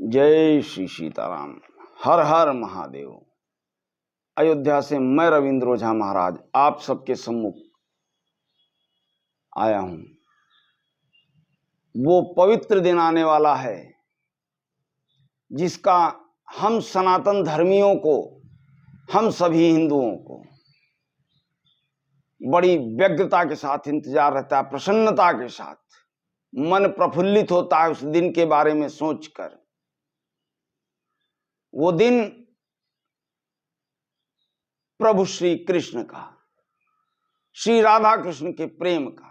जय श्री सीताराम। हर हर महादेव। अयोध्या से मैं रविंद्र ओझा महाराज आप सबके सम्मुख आया हूं। वो पवित्र दिन आने वाला है जिसका हम सनातन धर्मियों को, हम सभी हिंदुओं को बड़ी व्यग्रता के साथ इंतजार रहता है, प्रसन्नता के साथ मन प्रफुल्लित होता है उस दिन के बारे में सोचकर। वो दिन प्रभु श्री कृष्ण का, श्री राधा कृष्ण के प्रेम का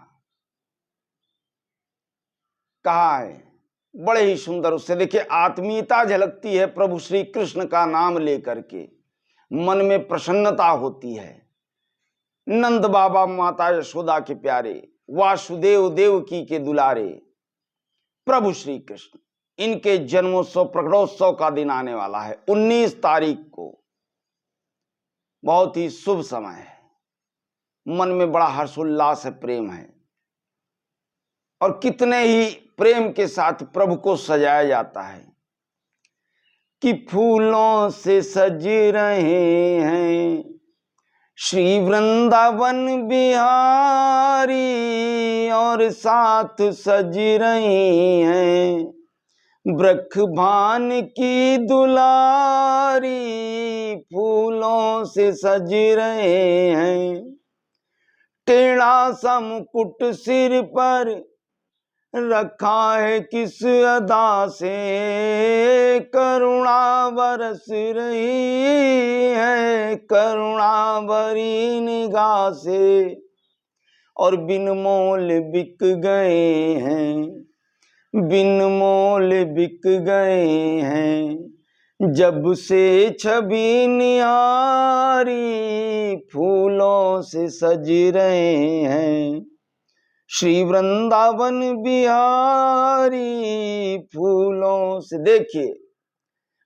कहा है। बड़े ही सुंदर उससे देखिए आत्मीयता झलकती है। प्रभु श्री कृष्ण का नाम लेकर के मन में प्रसन्नता होती है। नंद बाबा माता यशोदा के प्यारे, वासुदेव देवकी के दुलारे प्रभु श्री कृष्ण, इनके जन्मोत्सव प्रकटोत्सव का दिन आने वाला है 19 तारीख को। बहुत ही शुभ समय है। मन में बड़ा हर्षोल्लास है, प्रेम है। और कितने ही प्रेम के साथ प्रभु को सजाया जाता है कि फूलों से सज रहे हैं श्री वृंदावन बिहारी, और साथ सज रही हैं ब्रख भान की दुलारी। फूलों से सज रहे हैं, टेढ़ा सा मुकुट सिर पर रखा है किस अदा से, करुणा बरस रही है करुणा भरी निगाह से। और बिन मोल बिक गए हैं, बिन मोल बिक गए हैं जब से छवि निहारी। फूलों से सज रहे हैं श्री वृंदावन बिहारी। फूलों से देखिए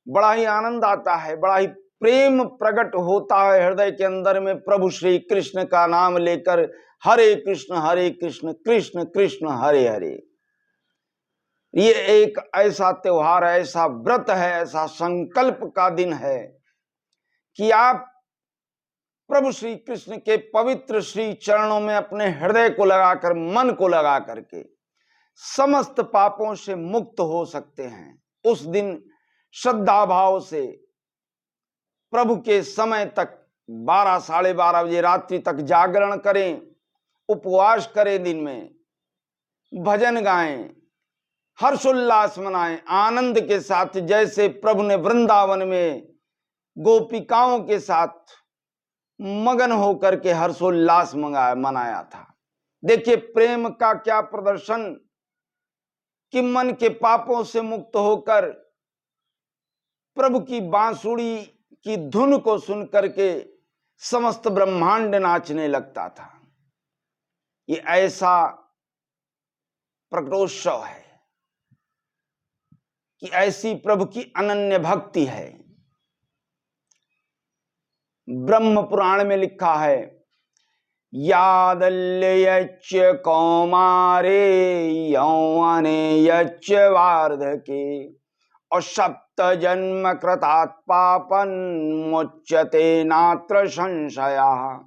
बड़ा ही आनंद आता है, बड़ा ही प्रेम प्रकट होता है हृदय के अंदर में प्रभु श्री कृष्ण का नाम लेकर। हरे कृष्ण कृष्ण कृष्ण हरे हरे। ये एक ऐसा त्योहार है, ऐसा व्रत है, ऐसा संकल्प का दिन है कि आप प्रभु श्री कृष्ण के पवित्र श्री चरणों में अपने हृदय को लगाकर, मन को लगा करके समस्त पापों से मुक्त हो सकते हैं। उस दिन श्रद्धा भाव से प्रभु के समय तक 12 साढ़े 12 बजे रात्रि तक जागरण करें, उपवास करें, दिन में भजन गाएं, हर्षोल्लास मनाएं आनंद के साथ, जैसे प्रभु ने वृंदावन में गोपिकाओं के साथ मगन होकर के हर्षोल्लास मनाया था। देखिए प्रेम का क्या प्रदर्शन कि मन के पापों से मुक्त होकर प्रभु की बांसुरी की धुन को सुन करके समस्त ब्रह्मांड नाचने लगता था। ये ऐसा प्रकटोत्सव है कि ऐसी प्रभु की अनन्य भक्ति है। ब्रह्म पुराण में लिखा है, यादल्यच्च कौमारे यौवने यच्च वार्धके, और 7 जन्म कृतात् पापन मुच्यते नात्र संशयः।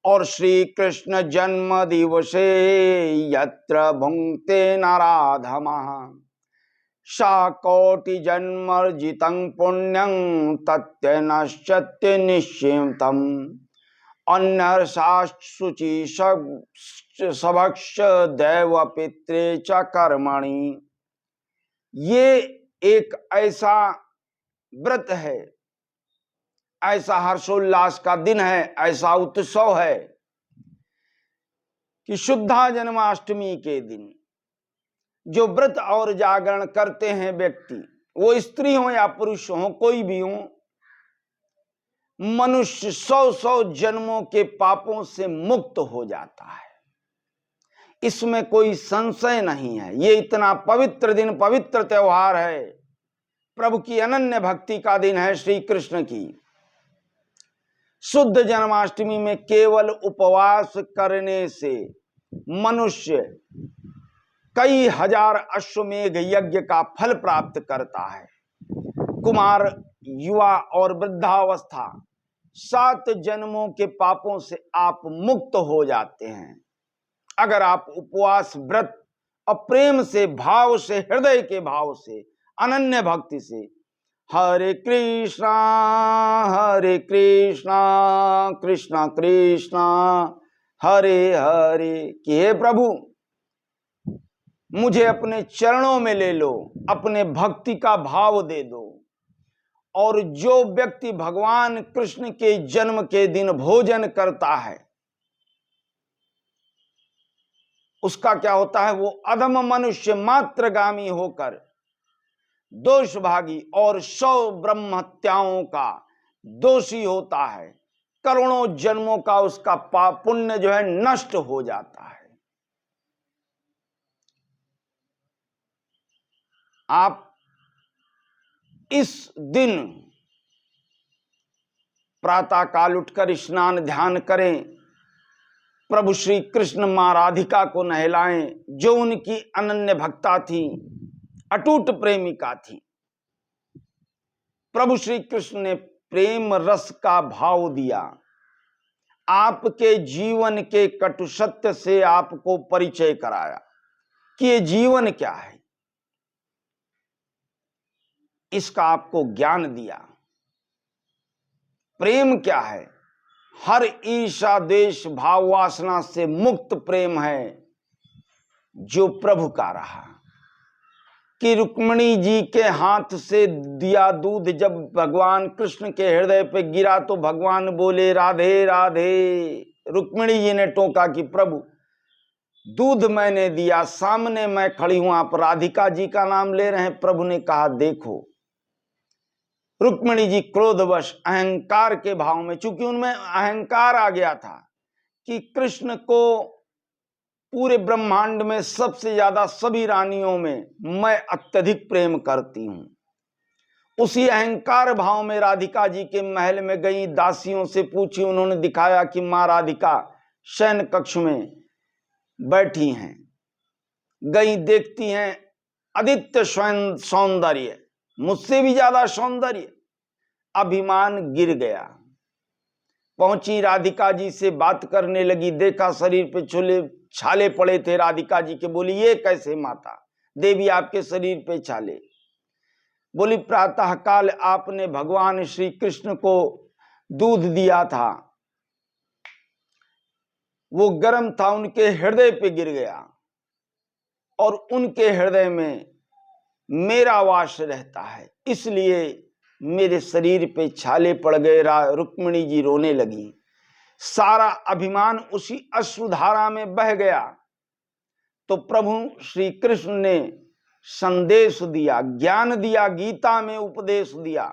और श्री कृष्ण जन्म दिवसे यत्र भुंक्ते नराधमः, शाकोटि जन्मर्जितं पुण्यं तत्ते नश्यते निश्चितम्, अन्यर्षाशुचि सभक्ष दैव पित्रे च कर्मणि। ये एक ऐसा व्रत है, ऐसा हर्षोल्लास का दिन है, ऐसा उत्सव है कि शुद्धा जन्माष्टमी के दिन जो व्रत और जागरण करते हैं व्यक्ति, वो स्त्री हो या पुरुष हो, कोई भी हो, मनुष्य 100 जन्मों के पापों से मुक्त हो जाता है। इसमें कोई संशय नहीं है। ये इतना पवित्र दिन, पवित्र त्योहार है, प्रभु की अनन्य भक्ति का दिन है श्री कृष्ण की। शुद्ध जन्माष्टमी में केवल उपवास करने से मनुष्य कई हजार अश्वमेघ यज्ञ का फल प्राप्त करता है। कुमार, युवा और वृद्धावस्था 7 जन्मों के पापों से आप मुक्त हो जाते हैं अगर आप उपवास, व्रत और प्रेम से, भाव से, हृदय के भाव से, अनन्य भक्ति से हरे कृष्णा कृष्णा कृष्णा हरे हरे कि हे प्रभु मुझे अपने चरणों में ले लो, अपने भक्ति का भाव दे दो। और जो व्यक्ति भगवान कृष्ण के जन्म के दिन भोजन करता है उसका क्या होता है? वो अधम मनुष्य मात्रगामी होकर दोषभागी और 100 ब्रह्म हत्याओं का दोषी होता है। करोड़ों जन्मों का उसका पाप पुण्य जो है नष्ट हो जाता है। आप इस दिन प्रातः काल उठकर स्नान ध्यान करें, प्रभु श्री कृष्ण मां राधिका को नहलाएं जो उनकी अनन्य भक्ता थी, अटूट प्रेमिका थी। प्रभु श्री कृष्ण ने प्रेम रस का भाव दिया, आपके जीवन के कटु सत्य से आपको परिचय कराया कि ये जीवन क्या है, इसका आपको ज्ञान दिया। प्रेम क्या है? हर ईर्षा द्वेष भाव वासना से मुक्त प्रेम है जो प्रभु का रहा। कि रुक्मिणी जी के हाथ से दिया दूध जब भगवान कृष्ण के हृदय पे गिरा तो भगवान बोले राधे राधे। रुक्मिणी जी ने टोका कि प्रभु दूध मैंने दिया, सामने मैं खड़ी हूं, आप राधिका जी का नाम ले रहे हैं। प्रभु ने कहा देखो, रुक्मिणी जी क्रोधवश अहंकार के भाव में, चूंकि उनमें अहंकार आ गया था कि कृष्ण को पूरे ब्रह्मांड में सबसे ज्यादा सभी रानियों में मैं अत्यधिक प्रेम करती हूं, उसी अहंकार भाव में राधिका जी के महल में गई, दासियों से पूछी, उन्होंने दिखाया कि मां राधिका शयन कक्ष में बैठी हैं। गई, देखती हैं आदित्य स्वयं सौंदर्य, मुझसे भी ज्यादा सौंदर्य, अभिमान गिर गया। पहुंची, राधिका जी से बात करने लगी, देखा शरीर पे छाले पड़े थे राधिका जी के। बोली ये कैसे माता देवी आपके शरीर पे छाले? बोली प्रातः काल आपने भगवान श्री कृष्ण को दूध दिया था, वो गर्म था, उनके हृदय पे गिर गया और उनके हृदय में मेरा वास रहता है, इसलिए मेरे शरीर पे छाले पड़ गए। रुक्मिणी जी रोने लगी, सारा अभिमान उसी अश्रुधारा में बह गया। तो प्रभु श्री कृष्ण ने संदेश दिया, ज्ञान दिया, गीता में उपदेश दिया,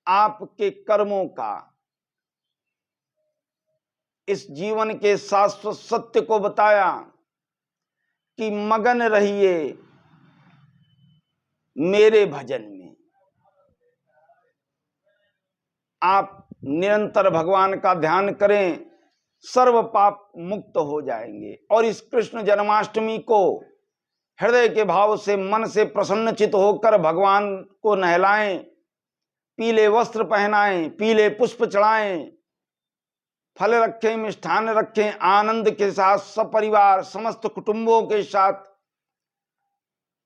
आपके कर्मों का, इस जीवन के शाश्वत सत्य को बताया कि मगन रहिए मेरे भजन में। आप निरंतर भगवान का ध्यान करें, सर्व पाप मुक्त हो जाएंगे। और इस कृष्ण जन्माष्टमी को हृदय के भाव से, मन से प्रसन्नचित होकर भगवान को नहलाएं, पीले वस्त्र पहनाएं, पीले पुष्प चढ़ाएं, फल रखें, मिष्ठान रखें, आनंद के साथ सपरिवार समस्त कुटुंबों के साथ,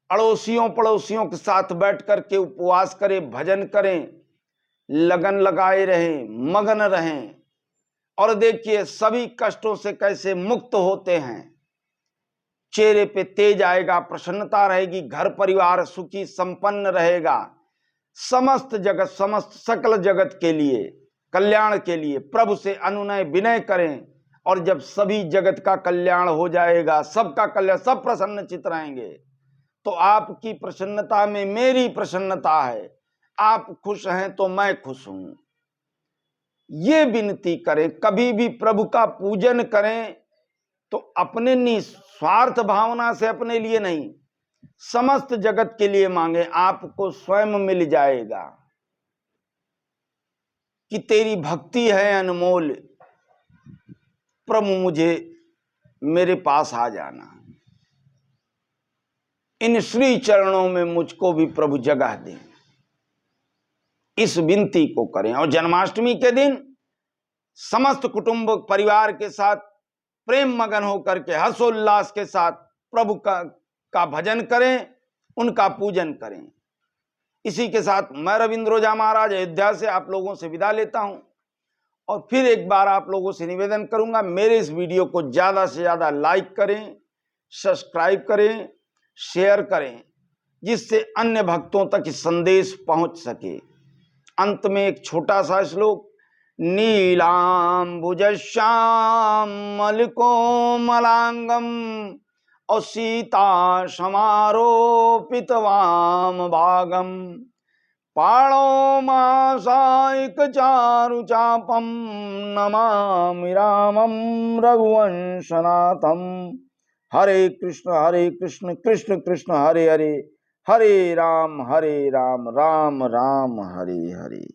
अड़ोसियों पड़ोसियों के साथ बैठ करके उपवास करें, भजन करें, लगन लगाए रहें, मगन रहें। और देखिए सभी कष्टों से कैसे मुक्त होते हैं। चेहरे पे तेज आएगा, प्रसन्नता रहेगी, घर परिवार सुखी संपन्न रहेगा। समस्त जगत, समस्त सकल जगत के लिए, कल्याण के लिए प्रभु से अनुनय विनय करें। और जब सभी जगत का कल्याण हो जाएगा, सबका कल्याण, सब प्रसन्नचित रहेंगे, तो आपकी प्रसन्नता में मेरी प्रसन्नता है। आप खुश हैं तो मैं खुश हूं। ये विनती करें, कभी भी प्रभु का पूजन करें तो अपने निस्वार्थ भावना से, अपने लिए नहीं, समस्त जगत के लिए मांगे, आपको स्वयं मिल जाएगा। कि तेरी भक्ति है अनमोल, प्रभु मुझे मेरे पास आ जाना, इन श्री चरणों में मुझको भी प्रभु जगह दें, इस विनती को करें। और जन्माष्टमी के दिन समस्त कुटुंब परिवार के साथ प्रेम मगन होकर के हर्षोल्लास के साथ प्रभु का भजन करें, उनका पूजन करें। इसी के साथ मैं रविंद्र ओझा महाराज अयोध्या से आप लोगों से विदा लेता हूं, और फिर एक बार आप लोगों से निवेदन करूंगा, मेरे इस वीडियो को ज्यादा से ज्यादा लाइक करें, सब्सक्राइब करें, शेयर करें, जिससे अन्य भक्तों तक इस संदेश पहुंच सके। अंत में एक छोटा सा श्लोक, नीलांबुजश्यामल कोमलांगम और सीता समारोपित वाम भागम पाणो मासाइक चारु चापम नमामि रामं रघुवंशनाथम। हरे कृष्ण कृष्ण कृष्ण हरे हरे, हरे राम राम राम हरे हरे।